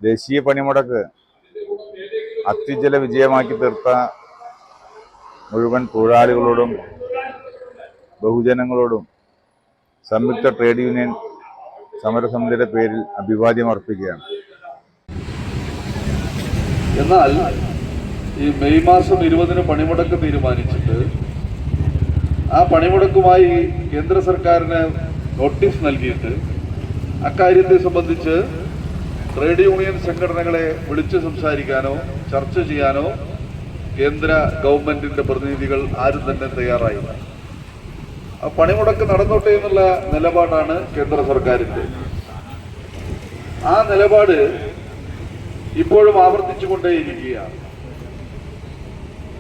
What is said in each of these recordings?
ദേശീയ പണിമുടക്ക് അത്യുജ്വല വിജയമാക്കി തീർത്ത മുഴുവൻ തൊഴിലാളികളോടും ബഹുജനങ്ങളോടും സംയുക്ത ട്രേഡ് യൂണിയൻ സമരസമിതിയുടെ പേരിൽ അഭിവാദ്യം അർപ്പിക്കുകയാണ്. എന്നാൽ ഈ മെയ് മാസം 20-ന് പണിമുടക്ക് തീരുമാനിച്ചിട്ട് ആ പണിമുടക്കുമായി കേന്ദ്ര സർക്കാരിന് നോട്ടീസ് നൽകിയിട്ട് അക്കാര്യത്തെ സംബന്ധിച്ച് ട്രേഡ് യൂണിയൻ സംഘടനകളെ വിളിച്ചു സംസാരിക്കാനോ ചർച്ച ചെയ്യാനോ കേന്ദ്ര ഗവൺമെന്റിന്റെ പ്രതിനിധികൾ ആരും തന്നെ തയ്യാറായില്ല. ആ പണിമുടക്ക് നടന്നോട്ടെ എന്നുള്ള നിലപാടാണ് കേന്ദ്ര സർക്കാരിന്റെ. ആ നിലപാട് ഇപ്പോഴും ആവർത്തിച്ചുകൊണ്ടേയിരിക്കുകയാണ്.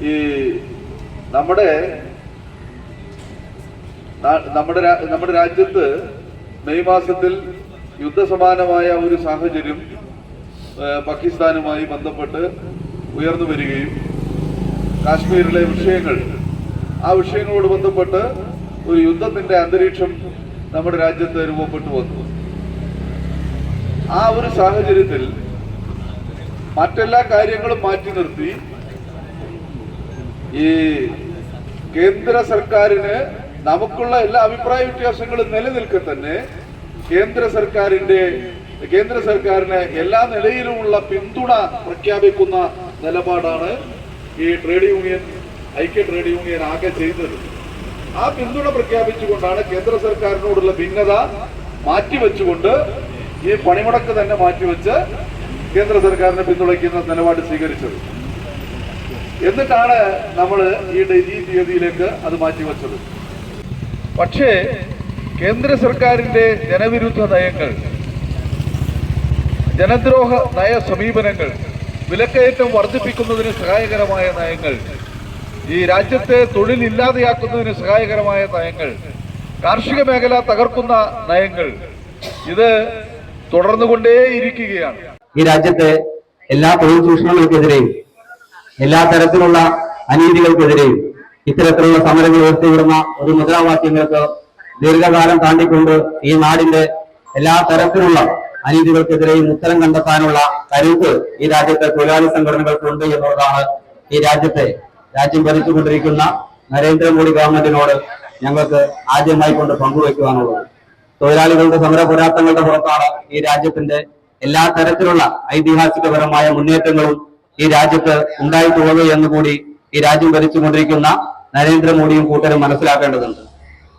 ഈ നമ്മുടെ രാജ്യത്ത് മെയ് മാസത്തിൽ യുദ്ധസമാനമായ ഒരു സാഹചര്യം പാകിസ്ഥാനുമായി ബന്ധപ്പെട്ട് ഉയർന്നു വരികയും കാശ്മീരിലെ ആ വിഷയങ്ങളോട് ബന്ധപ്പെട്ട് ഒരു യുദ്ധത്തിന്റെ അന്തരീക്ഷം നമ്മുടെ രാജ്യത്ത് രൂപപ്പെട്ടു വന്നു. ആ ഒരു സാഹചര്യത്തിൽ മറ്റെല്ലാ കാര്യങ്ങളും മാറ്റി നിർത്തി ഈ കേന്ദ്ര സർക്കാരിന് നമുക്കുള്ള എല്ലാ അഭിപ്രായ വ്യത്യാസങ്ങളും നിലനിൽക്കെ തന്നെ കേന്ദ്ര സർക്കാരിന് എല്ലാ നിലയിലുമുള്ള പിന്തുണ പ്രഖ്യാപിക്കുന്ന നിലപാടാണ് ഈ ഐക്യ ട്രേഡ് യൂണിയൻ ആകെ ചെയ്തത്. ആ പിന്തുണ പ്രഖ്യാപിച്ചുകൊണ്ടാണ് കേന്ദ്ര സർക്കാരിനോടുള്ള ഭിന്നത മാറ്റിവെച്ചുകൊണ്ട് ഈ പണിമുടക്ക് തന്നെ മാറ്റിവെച്ച് കേന്ദ്ര സർക്കാരിനെ പിന്തുണയ്ക്കുന്ന നിലപാട് സ്വീകരിച്ചത്. എന്നിട്ടാണ് നമ്മൾ ഈ തീയതിയിലേക്ക് അത് മാറ്റിവെച്ചത്. പക്ഷേ കേന്ദ്ര സർക്കാരിന്റെ ജനവിരുദ്ധ നയങ്ങൾ, ജനദ്രോഹ നയ സമീപനങ്ങൾ, വിലക്കയറ്റം വർദ്ധിപ്പിക്കുന്നതിന് സഹായകരമായ നയങ്ങൾ, ഈ രാജ്യത്തെ തൊഴിലില്ലാതെയാക്കുന്നതിന് സഹായകരമായ നയങ്ങൾ, കാർഷിക മേഖല തകർക്കുന്ന നയങ്ങൾ, ഇത് തുടർന്നുകൊണ്ടേയിരിക്കുകയാണ്. ഈ രാജ്യത്തെ എല്ലാ തൊഴിൽ ചൂഷണങ്ങൾക്കെതിരെയും എല്ലാ തരത്തിലുള്ള അനീതികൾക്കെതിരെയും ഇത്തരത്തിലുള്ള സമരങ്ങൾ ഉയർത്തിവിടുന്ന ഒരു മുദ്രാവാക്യങ്ങൾക്ക് ദീർഘകാലം താണ്ടിക്കൊണ്ട് ഈ നാടിന്റെ എല്ലാ തരത്തിലുള്ള അനീതികൾക്കെതിരെയും ഉത്തരം കണ്ടെത്താനുള്ള കരുത്ത് ഈ രാജ്യത്തെ തൊഴിലാളി സംഘടനകൾക്കുണ്ട് എന്നുള്ളതാണ് ഈ രാജ്യം ഭരിച്ചുകൊണ്ടിരിക്കുന്ന നരേന്ദ്രമോദി ഗവൺമെന്റിനോട് ഞങ്ങൾക്ക് ആദ്യമായി കൊണ്ട് പങ്കുവയ്ക്കുവാനുള്ളത്. തൊഴിലാളികളുടെ സമര പോരാട്ടങ്ങളുടെ പുറത്താണ് ഈ രാജ്യത്തിന്റെ എല്ലാ തരത്തിലുള്ള ഐതിഹാസികപരമായ മുന്നേറ്റങ്ങളും ഈ രാജ്യത്ത് ഉണ്ടായിട്ടുള്ളത് എന്നുകൂടി ഈ രാജ്യം ഭരിച്ചുകൊണ്ടിരിക്കുന്ന നരേന്ദ്രമോദിയും കൂട്ടരും മനസ്സിലാക്കേണ്ടതുണ്ട്.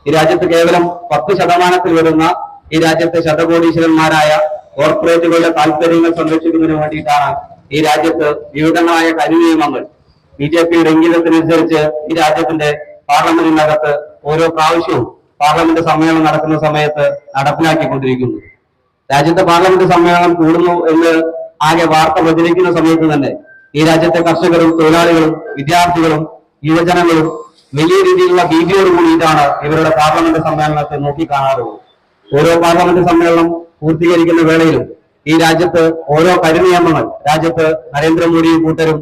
ഈ രാജ്യത്ത് കേവലം 10% വരുന്ന ഈ രാജ്യത്തെ ശതകോടീശ്വരന്മാരായ കോർപ്പറേറ്റുകളുടെ താല്പര്യങ്ങൾ സംരക്ഷിക്കുന്നതിന് വേണ്ടിയിട്ടാണ് ഈ രാജ്യത്ത് വിവിധങ്ങളായ കരിനിയമങ്ങൾ BJPയുടെ ഇംഗിതത്തിനനുസരിച്ച് ഈ രാജ്യത്തിന്റെ പാർലമെന്റിനകത്ത് ഓരോ പ്രാവശ്യവും പാർലമെന്റ് സമ്മേളനം നടക്കുന്ന സമയത്ത് നടപ്പിലാക്കിക്കൊണ്ടിരിക്കുന്നു. രാജ്യത്തെ പാർലമെന്റ് സമ്മേളനം കൂടുന്നു എന്ന് ആകെ വാർത്ത പ്രചരിക്കുന്ന സമയത്ത് തന്നെ ഈ രാജ്യത്തെ കർഷകരും തൊഴിലാളികളും വിദ്യാർത്ഥികളും യുവജനങ്ങളും വലിയ രീതിയിലുള്ള ഭീതിയോട് കൂടിയിട്ടാണ് ഇവരുടെ പാർലമെന്റ് സമ്മേളനത്തെ നോക്കിക്കാണാറുള്ളത്. ഓരോ പാർലമെന്റ് സമ്മേളനം പൂർത്തീകരിക്കുന്ന വേളയിലും ഈ രാജ്യത്ത് ഓരോ കരിനിയമങ്ങൾ രാജ്യത്ത് നരേന്ദ്രമോദിയും കൂട്ടരും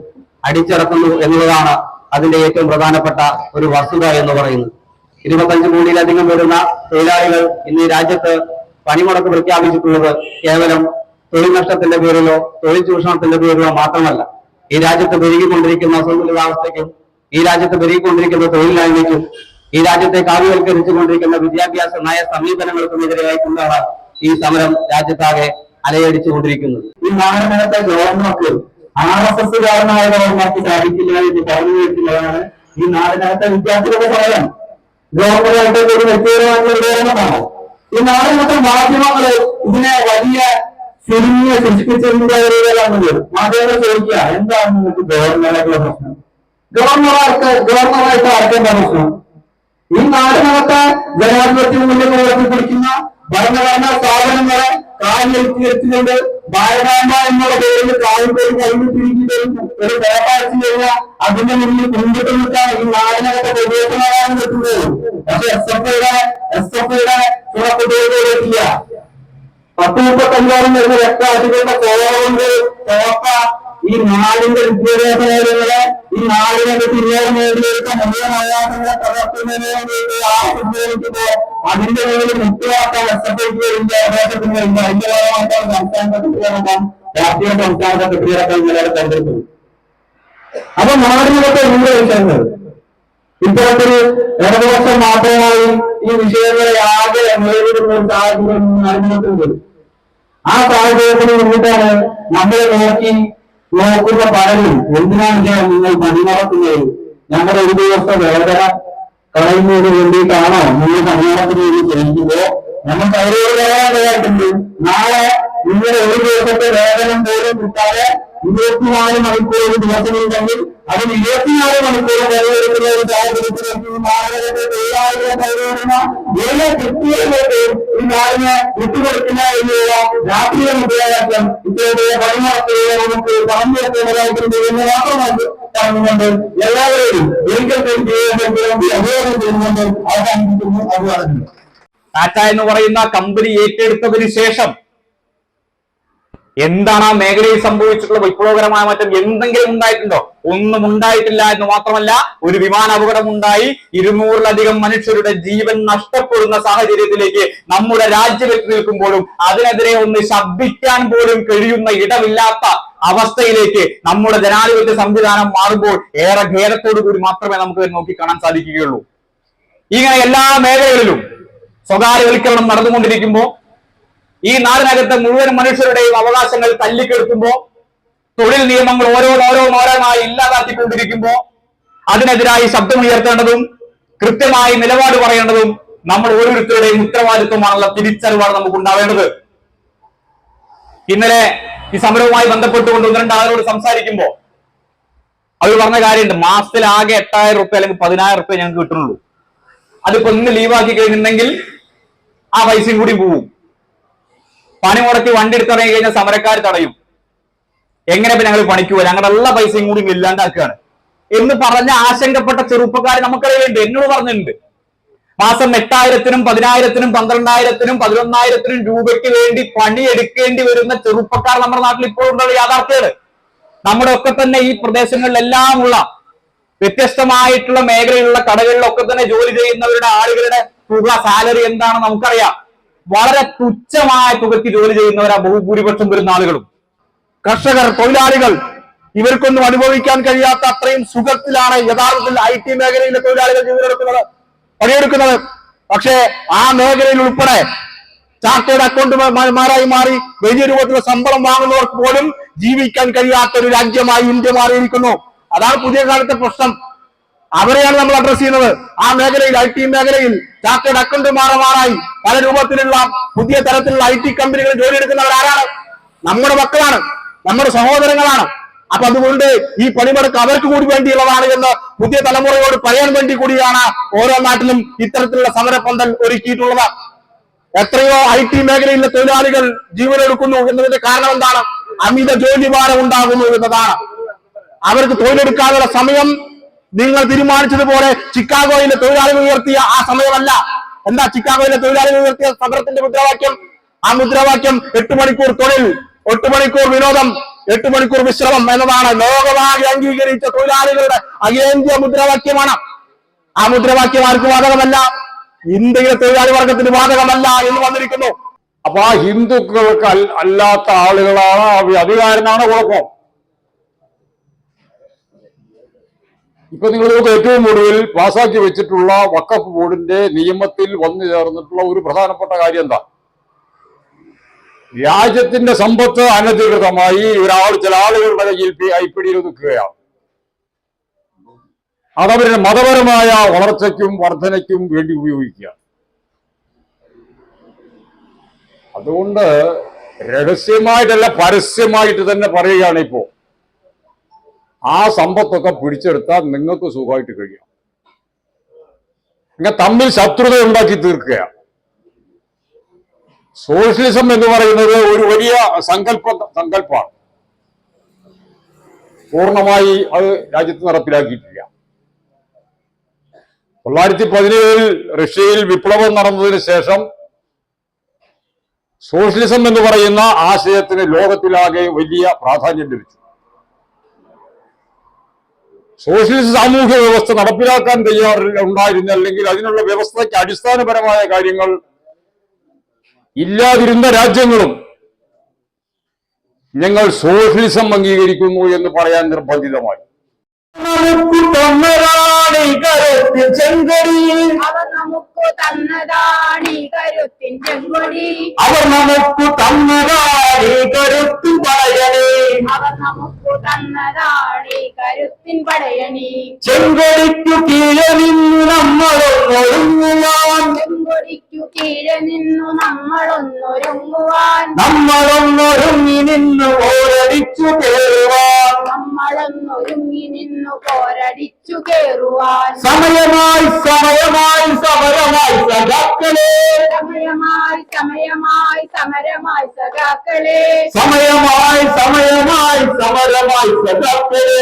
അടിച്ചിറക്കുന്നു എന്നുള്ളതാണ് അതിന്റെ ഏറ്റവും പ്രധാനപ്പെട്ട ഒരു വസ്തുത എന്ന് പറയുന്നത്. 25 കോടിയിലധികം വരുന്ന തൊഴിലാളികൾ ഇന്ന് ഈ രാജ്യത്ത് പണിമുടക്ക് പ്രഖ്യാപിച്ചിട്ടുള്ളത് കേവലം തൊഴിൽ നഷ്ടത്തിന്റെ പേരിലോ തൊഴിൽ ചൂഷണത്തിന്റെ പേരിലോ മാത്രമല്ല, ഈ രാജ്യത്ത് പെരുകിക്കൊണ്ടിരിക്കുന്ന അസന്തുലിതാവസ്ഥയ്ക്കും ഈ രാജ്യത്ത് പെരുകിക്കൊണ്ടിരിക്കുന്ന തൊഴിലില്ലായ്മയ്ക്കും ഈ രാജ്യത്തെ കാവ്യവൽക്കരിച്ചുകൊണ്ടിരിക്കുന്ന വിദ്യാഭ്യാസ നയ സമീപനങ്ങൾക്കുമെതിരെയായിക്കൊണ്ടാണ് ഈ സമരം രാജ്യത്താകെ അലയടിച്ചുകൊണ്ടിരിക്കുന്നത്. ഈ നാടിനകത്തെ ഗവർണർക്ക് RSSകാരനായ ഗവർണർക്ക് സാധിക്കില്ല എന്ന് പറഞ്ഞു വെക്കുന്നതാണ് ഈ നാടിനകത്തെ വിദ്യാർത്ഥികളുടെ സമരം. ഗവർണറായിട്ട് ഒരു വ്യക്തിപരമായിട്ടുള്ള ഉദാഹരണമാണോ? ഈ നാടിനകത്തെ മാധ്യമങ്ങള് ഇതിനെ വലിയ സിനിമയെ സൃഷ്ടിച്ചതിന്റെ മാധ്യമങ്ങൾ ചോദിക്കുക, എന്താണ് നിങ്ങൾക്ക് ഗവർണറായിട്ടുള്ള പ്രശ്നം? ഗവർണറായിട്ട് ആർക്കേണ്ട പ്രശ്നം? ഈ നാടിനകത്തെ ജനാധിപത്യത്തിന് മുന്നിൽ ഉയർത്തിപ്പിടിക്കുന്ന ഭരണഘടനാ സ്ഥാപനങ്ങളെ കാലിലെത്തിക്കൊണ്ട് ഭാരതാംബ എന്നുള്ള പേരിൽ കാലിപ്പേര് കൈവിട്ടിരിക്കുകയും ഒരു പേപ്പാഴ്ച കഴിഞ്ഞാൽ അതിന്റെ മുന്നിൽ മുൻപിട്ട് നിൽക്കാൻ ഈ നാടിനകത്തെ പ്രവേശനമാണ് കിട്ടുന്നത്. പക്ഷെ SFIയുടെ ചുമട്ടുപയോഗിക്കില്ല. 10-35 വരുന്ന രക്താദികളുടെ കോറുകൊണ്ട് തോക്ക ഈ നാടിന്റെ വിദ്യാഭ്യാസ കാര്യങ്ങളെ ഈ നാടിനെ പിന്നോട് നേടിയെടുത്ത മുഴുവനായാസങ്ങളെ തകർക്കുന്നതിന് വേണ്ടി ആവശ്യപ്പെടുമ്പോ അതിന്റെ മുകളിൽ മുട്ടുവാക്കാൻ SFIക്ക് അതിന്റെ അവകാശത്തിന് അതിന്റെ ഭാഗമായിട്ടാണ് സംസ്ഥാനത്തെ രാഷ്ട്രീയ സംസ്ഥാന സെക്രട്ടറിയൊക്കെ ഇന്നലെ തെരഞ്ഞെടുത്തു. അപ്പൊ നാടിനൊക്കെ മൂന്ന് വിഷയങ്ങൾ ഇത്തരത്തിൽ ഇടതുപക്ഷം മാത്രമായി ഈ വിഷയങ്ങളെ ആകെ നേരിടുന്ന ഒരു സാഹചര്യം നടന്നിട്ടുണ്ട്. ആ സാഹചര്യത്തിൽ നിന്നിട്ടാണ് നമ്മളെ നോക്കുന്ന പലരും എന്തിനാണ് നിങ്ങൾ പണിമുടക്കുന്നത്, ഞങ്ങളുടെ ഒരു ദിവസത്തെ വേദന കളയുന്നതിന് വേണ്ടിയിട്ടാണോ നിങ്ങൾ പണിമുടത്തിന് വേണ്ടി ജയിക്കുമ്പോ നമുക്ക് അവരോട് പറയാനായിട്ടുണ്ട്. നാളെ നിങ്ങളുടെ ഒരു ദിവസത്തെ വേതനം പോലും കിട്ടാതെ 24 മണിക്കൂർ ഒരു ദിവസമുണ്ടെങ്കിൽ അതിന് 24 മണിക്കൂർ നിലനിൽക്കുന്ന ഒരു സാഹചര്യത്തിലേക്ക് ഈ നാടിനെ കൃത്യതയിലേക്ക് ഈ നാടിനെ വിട്ടുകൊടുക്കില്ല എന്നുള്ള രാഷ്ട്രീയ മുദ്രാവാക്യം ഇപ്പോഴത്തെ പണിമുടക്കുകളെ നമുക്ക് പറഞ്ഞു വെക്കുന്നതായിട്ടുണ്ട് എന്ന് മാത്രമാണ് പറഞ്ഞുകൊണ്ട് എല്ലാവരെയും ഒരിക്കൽ അഭിയോഗം ചെയ്യുന്നുണ്ട് അവസാനിപ്പിക്കുന്നു. അത് പറഞ്ഞു ടാറ്റ എന്ന് പറയുന്ന കമ്പനി ഏറ്റെടുത്തതിന് ശേഷം എന്താണ് ആ മേഖലയിൽ സംഭവിച്ചിട്ടുള്ള വിപ്ലവകരമായ മാറ്റം? എന്തെങ്കിലും ഉണ്ടായിട്ടുണ്ടോ? ഒന്നും ഉണ്ടായിട്ടില്ല എന്ന് മാത്രമല്ല, ഒരു വിമാന അപകടം ഉണ്ടായി 200-ലധികം മനുഷ്യരുടെ ജീവൻ നഷ്ടപ്പെടുന്ന സാഹചര്യത്തിലേക്ക് നമ്മുടെ രാജ്യം എത്തി നിൽക്കുമ്പോഴും അതിനെതിരെ ഒന്ന് ശബ്ദിക്കാൻ പോലും കഴിയുന്ന ഇടമില്ലാത്ത അവസ്ഥയിലേക്ക് നമ്മുടെ ജനാധിപത്യ സംവിധാനം മാറുമ്പോൾ ഏറെ ഖേദത്തോടു കൂടി മാത്രമേ നമുക്ക് നോക്കി കാണാൻ സാധിക്കുകയുള്ളൂ. ഇങ്ങനെ എല്ലാ മേഖലകളിലും സ്വകാര്യവൽക്കരണം നടന്നുകൊണ്ടിരിക്കുമ്പോൾ, ഈ നാടിനകത്തെ മുഴുവൻ മനുഷ്യരുടെയും അവകാശങ്ങൾ തല്ലിക്കെടുക്കുമ്പോ, തൊഴിൽ നിയമങ്ങൾ ഓരോന്നോരോന്നായി ഇല്ലാതാക്കിക്കൊണ്ടിരിക്കുമ്പോ അതിനെതിരായി ശബ്ദമുയർത്തേണ്ടതും കൃത്യമായി നിലപാട് പറയേണ്ടതും നമ്മൾ ഓരോരുത്തരുടെയും ഉത്തരവാദിത്വമാണുള്ള തിരിച്ചറിവാണ് നമുക്ക് ഉണ്ടാവേണ്ടത്. ഇന്നലെ ഈ സമരവുമായി ബന്ധപ്പെട്ടുകൊണ്ട് 1-2 ആളുകളോട് സംസാരിക്കുമ്പോ അവർ പറഞ്ഞ കാര്യമുണ്ട്. മാസത്തിൽ ആകെ 8000 റുപ്യ അല്ലെങ്കിൽ 10000 റുപ്യ ഞങ്ങൾക്ക് കിട്ടുന്നുള്ളൂ. അതിപ്പോ ഇന്ന് ലീവാക്കി കഴിഞ്ഞിട്ടുണ്ടെങ്കിൽ ആ പൈസയും കൂടി പോവും. പണി മുടക്കി വണ്ടി എടുത്തിറങ്ങി കഴിഞ്ഞാൽ സമരക്കാർ തടയും. എങ്ങനെ ഇപ്പൊ ഞങ്ങൾ പണിക്കുക, ഞങ്ങളുടെ എല്ലാ പൈസയും കൂടി ഇല്ലാണ്ടാക്കുകയാണ് എന്ന് പറഞ്ഞ ആശങ്കപ്പെട്ട ചെറുപ്പക്കാർ നമുക്കറിയിലുണ്ട്. എന്നോട് പറഞ്ഞിട്ടുണ്ട്. മാസം 8000-നും 10000-നും 12000-നും 11000-നും രൂപയ്ക്ക് വേണ്ടി പണിയെടുക്കേണ്ടി വരുന്ന ചെറുപ്പക്കാർ നമ്മുടെ നാട്ടിൽ ഇപ്പോഴുള്ള യാഥാർത്ഥ്യമാണ്. നമ്മുടെ ഒക്കെ തന്നെ ഈ പ്രദേശങ്ങളിലെല്ലാം ഉള്ള വ്യത്യസ്തമായിട്ടുള്ള മേഖലയിലുള്ള കടകളിലൊക്കെ തന്നെ ജോലി ചെയ്യുന്നവരുടെ ആളുകളുടെ തുക, സാലറി എന്താണെന്ന് നമുക്കറിയാം. വളരെ തുച്ഛമായ തുകയ്ക്ക് ജോലി ചെയ്യുന്നവരാ ബഹുഭൂരിപക്ഷം വരുന്ന ആളുകളും. കർഷകർ, തൊഴിലാളികൾ, ഇവർക്കൊന്നും അനുഭവിക്കാൻ കഴിയാത്ത അത്രയും സുഖത്തിലാണ് യഥാർത്ഥത്തിൽ IT മേഖലയിലെ തൊഴിലാളികൾ ജീവിതമെടുക്കുന്നത്, പണിയെടുക്കുന്നത്. പക്ഷേ ആ മേഖലയിൽ ഉൾപ്പെടെ ചാർട്ടേഡ് അക്കൗണ്ടന്റുമാരായി മാറി വലിയ രൂപത്തിലുള്ള ശമ്പളം വാങ്ങുന്നവർക്ക് പോലും ജീവിക്കാൻ കഴിയാത്ത ഒരു രാജ്യമായി ഇന്ത്യ മാറിയിരിക്കുന്നു. അതാണ് പുതിയ കാലത്തെ പ്രശ്നം. അവരെയാണ് നമ്മൾ അഡ്രസ് ചെയ്യുന്നത്. ആ മേഖലയിൽ, IT മേഖലയിൽ ചാർട്ടേഡ് അക്കൗണ്ടന്റുമാരായി പല രൂപത്തിലുള്ള പുതിയ തരത്തിലുള്ള IT കമ്പനികളിൽ ജോലിയെടുക്കുന്നവർ ആരാണ്? നമ്മുടെ മക്കളാണ്, നമ്മുടെ സഹോദരങ്ങളാണ്. അപ്പൊ അതുകൊണ്ട് ഈ പണിമുടക്ക് അവർക്ക് കൂടി വേണ്ടിയുള്ളതാണ് എന്ന് പുതിയ തലമുറയോട് പറയാൻ വേണ്ടി കൂടിയാണ് ഓരോ നാട്ടിലും ഇത്തരത്തിലുള്ള സമരപന്തൽ ഒരുക്കിയിട്ടുള്ളത്. എത്രയോ IT മേഖലയിലെ തൊഴിലാളികൾ ജീവനെടുക്കുന്നു എന്നതിന്റെ കാരണം എന്താണ്? അമിത ജോലിഭാരം ഉണ്ടാകുന്നു എന്നതാണ്. അവർക്ക് തൊഴിലെടുക്കാനുള്ള സമയം നിങ്ങൾ തീരുമാനിച്ചതുപോലെ ചിക്കാഗോയിലെ തൊഴിലാളികൾ ഉയർത്തിയ ആ സമയമല്ല. എന്താ ചിക്കാഗോയിലെ തൊഴിലാളികൾ ഉയർത്തിയ സമരത്തിന്റെ മുദ്രാവാക്യം? ആ മുദ്രാവാക്യം 8 മണിക്കൂർ തൊഴിൽ, 8 മണിക്കൂർ വിനോദം, 8 മണിക്കൂർ വിശ്രമം എന്നതാണ്. ലോകമാകെ അംഗീകരിച്ച തൊഴിലാളികളുടെ അഖിലേന്ത്യാ മുദ്രാവാക്യമാണ്. ആ മുദ്രാവാക്യം ആർക്കും ബാധകമല്ല, ഇന്ത്യയിലെ തൊഴിലാളി വർഗത്തിന് ബാധകമല്ല എന്ന് വന്നിരിക്കുന്നു. അപ്പൊ ആ ഹിന്ദുക്കൾക്ക് അല്ലാത്ത ആളുകളാണ് അധികാരനാണ് കുഴപ്പം. ഇപ്പൊ നിങ്ങൾ ഏറ്റവും ഒടുവിൽ പാസാക്കി വെച്ചിട്ടുള്ള വഖഫ് ബോർഡിന്റെ നിയമത്തിൽ വന്നു ചേർന്നിട്ടുള്ള ഒരു പ്രധാനപ്പെട്ട കാര്യം എന്താ? രാജ്യത്തിന്റെ സമ്പത്ത് അനധികൃതമായി ചില ആളുകളുടെ കയ്യിൽ കൈപ്പിടിയിൽ ഒതുക്കുകയാണ്. അതവരുടെ മതപരമായ വളർച്ചയ്ക്കും വർധനയ്ക്കും വേണ്ടി ഉപയോഗിക്കുക. അതുകൊണ്ട് രഹസ്യമായിട്ടല്ല, പരസ്യമായിട്ട് തന്നെ പറയുകയാണ്, ഇപ്പോ ആ സമ്പത്തൊക്കെ പിടിച്ചെടുത്താൽ നിങ്ങൾക്ക് സുഖമായിട്ട് കഴിയാം. ഇങ്ങനെ തമ്മിൽ ശത്രുത ഉണ്ടാക്കി തീർക്കുകയാണ്. സോഷ്യലിസം എന്ന് പറയുന്നത് ഒരു വലിയ സങ്കല്പമാണ്. പൂർണ്ണമായി അത് രാജ്യത്ത് നടപ്പിലാക്കിയിട്ടില്ല. 1917 റഷ്യയിൽ വിപ്ലവം നടന്നതിന് ശേഷം സോഷ്യലിസം എന്ന് പറയുന്ന ആശയത്തിന് ലോകത്തിലാകെ വലിയ പ്രാധാന്യം ലഭിച്ചു. സോഷ്യലിസ്റ്റ് സാമൂഹ്യ വ്യവസ്ഥ നടപ്പിലാക്കാൻ തയ്യാറുണ്ടായിരുന്ന, അല്ലെങ്കിൽ അതിനുള്ള വ്യവസ്ഥയ്ക്ക് അടിസ്ഥാനപരമായ കാര്യങ്ങൾ ഇല്ലാതിരുന്ന രാജ്യങ്ങളും ഞങ്ങൾ സോഷ്യലിസം അംഗീകരിക്കുന്നു എന്ന് പറയാൻ നിർബന്ധിതമായി. നമുക്ക് തന്നതാണ് ഈ കരുത്തിൻ ചെങ്കൊടി, അവർ നമുക്ക് തന്നതാണ് ഈ കരുത്തിൻ ചെങ്കൊടി, അവർ നമുക്ക് തന്നതാണ് ഈ കരുത്തിൻ പടയണി, അവർ നമുക്ക് തന്നതാണ് ഈ കരുത്തിൻ പടയണി. ചെങ്കൊടിക്കു കീഴെ നിന്നു നമ്മളൊന്നൊരുങ്ങുവാൻ, ചെങ്കൊടിക്കു കീഴെ നിന്നു നമ്മളൊന്നൊരുങ്ങുവാൻ, നമ്മളൊന്നൊരുങ്ങി നിന്ന് ഓരടിച്ചു കയറുവാൻ, നമ്മളൊന്നൊരുങ്ങി നിന്നു പോരടിച്ചു കേറുവാൻ. സമയമായി സമയമായി സമരമായി സഖാക്കളെ, സമയമായി സമയമായി സമരമായി സഖാക്കളെ, സമയമായി സമയമായി സമരമായി സഖാക്കളെ,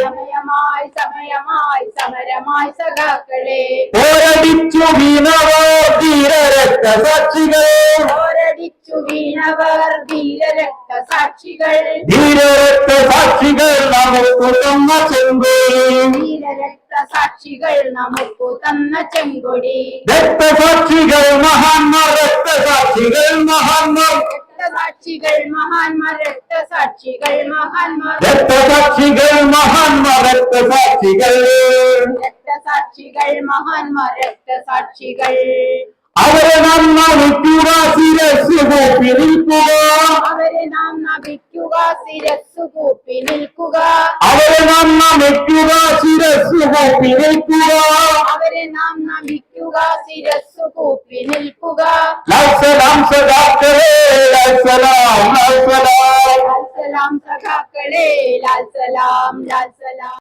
സമയമായി സമയമായി സമരമായി സഖാക്കളെ, പോരടിച്ചു വീണവർ ധീരരക്തസാക്ഷികൾ, പോരടിച്ചു വീണവർ ധീരരക്തസാക്ഷികൾ, ധീരരക്തസാക്ഷികൾ നമുക്ക് തന്ന ചെങ്കൊടി, ധീരരക്തസാക്ഷികൾ നമുക്ക് തന്ന ചെങ്കൊടി, രക്തസാക്ഷികൾ മഹാന്മാർ, രക്തസാക്ഷികൾ മഹാന്മാർ, രക്തസാക്ഷികൾ മഹാന്മാർ, രക്തസാക്ഷികൾ മഹാന്മാർ, രക്തസാക്ഷികൾ മഹാന്മാർ, രക്തസാക്ഷികൾ, രക്തസാക്ഷികൾ മഹാന്മാർ, രക്തസാക്ഷികൾ. അവരെ നാം നമിക്കുക, ശിരസ് കൂപ്പി നിൽക്കുക, അവരെ നാം നമിക്കുക, ശിരസ്സു കൂപ്പി നിൽക്കുക, അവരെ നാം നമിക്കുക, ശിരസ് കൂപ്പി നിൽക്കുക. അവരെ നാം നമിക്കുക, ശിരസ്സു കൂപ്പി നിൽക്കുക. ലാൽ സലാം സഖാക്കളെ, ലാൽ സലാം, ലാൽ സലാം. ലാൽ സലാം സഖാക്കളെ, ലാൽ സലാം, ലാൽ സലാം.